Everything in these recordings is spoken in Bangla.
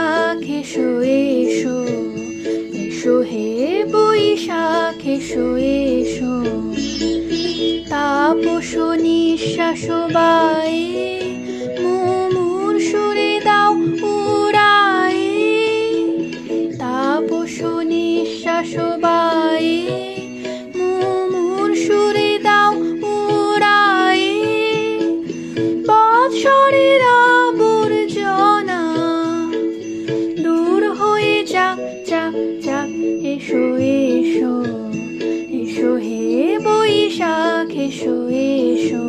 বৈশাখ এসো এসো, এসো হে বৈশাখ এসো এসো। তাপস নিঃশ্বাস বায়ে মুমুর সুরে দাও উড়ায়ে। তাপস নিঃশ্বাস বায়ে মুমুর সুরে দাও উড়ায়ে। বৎসরের আবর্জনা দূর হয়ে যাক যাক যাক, এসো এসো, এসো হে বৈশাখ এসো এসো,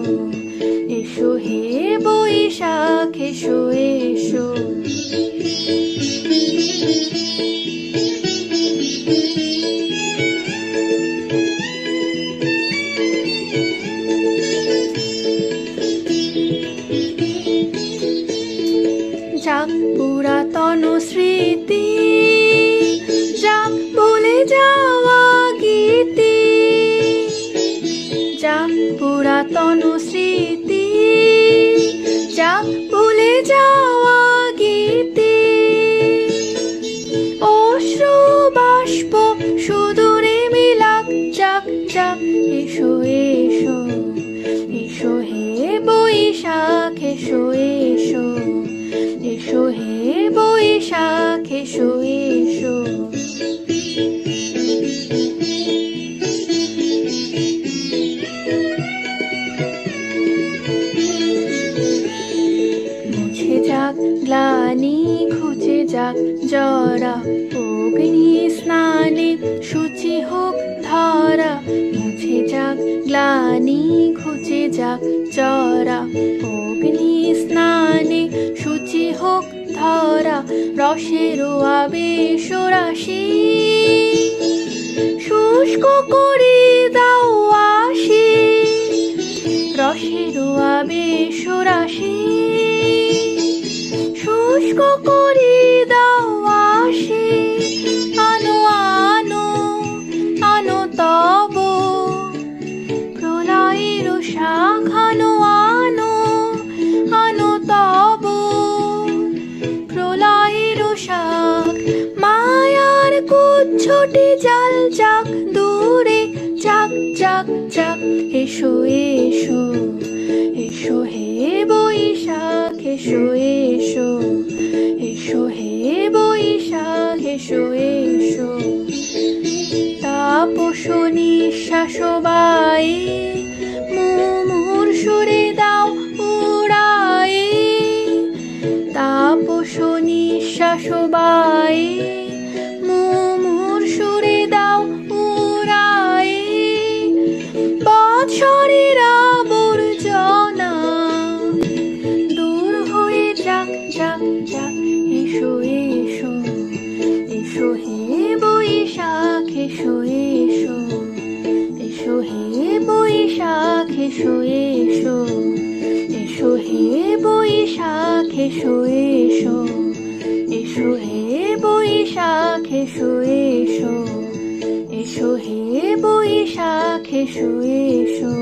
এসো হে বৈশাখ এসো এসো। যাক পুরাতন স্মৃতি, যাক ভুলে যাওয়া গীতি। যাক পুরাতন স্মৃতি, যাক ভুলে যাওয়া গীতি। অশ্রু বাষ্প সুদূরে মিলাক যাক যাক, এসো এসো, এসো হে বৈশাখ এসো এসো, এসো হে বৈশাখ এসো এসো। মুছে যাক গ্লানি ঘুচে যাক জরা, অগ্নি স্নানে শুচি হোক ধরা। মুছে যাক গ্লানি ঘুচে যাক জরা, অগ্নি স্নানে শুচি হোক ধরা। রসের আবেশ রাশি শুষ্ক করে দাও আসি। রসের আবেশ রাশি শুষ্ক করে দাও আসি। আনো আনো আনো তব প্রলয়ের শাখ, আনো আনো আনো তব প্রলয়ের শাখ। মায়ার কুচ্ছটি জাল যাক দূরে যাক যাক যাক, এসো এসো, এসো হে বৈশাখ এসো এসো, এসো হে বৈশাখ এসো এসো। তাপস নিঃশ্বাস বায়ে মুমুর সুরে দাও উড়ায়ে। তাপস নিঃশ্বাস বায়ে মুমুর সুরে দাও উড়ায়ে। বৎসরের আবর্জনা দূর হয়ে যাক যাক যাক, এসো এসো, এসো হে বৈশাখ এসো এসো, এসো হে বৈশাখ এসো এসো, এসো হে বৈশাখ এসো এসো, এসো হে বৈশাখ এসো এসো, এসো হে বৈশাখ এসো এসো।